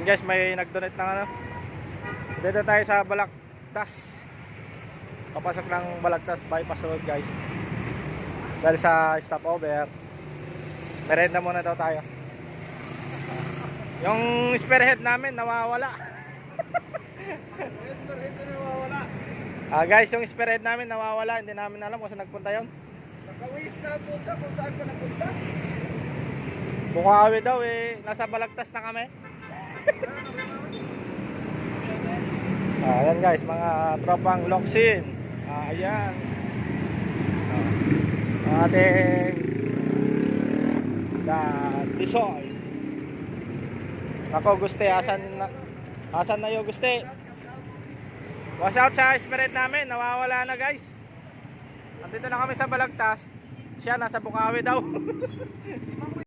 Yan guys, may nag-donate ng ano. Dito tayo sa Balagtas. Papasok ng Balagtas bypass road guys. Dahil sa stopover. Merenda muna daw tayo. Yung spearhead namin nawawala. Guys, yung spearhead namin nawawala. Hindi namin alam kung saan nagpunta yun. Nakawis na punta kung saan ka napunta. Bukawi daw eh. Nasa Balagtas na kami. Ayan guys, mga tropang Loksin. Ayan. Ang ating Tisoy. Ako Guste, asan na yung Guste? Watch out sa spirit namin, nawawala na guys. Andito na kami sa Balagtas. Siya nasa Bukawi daw.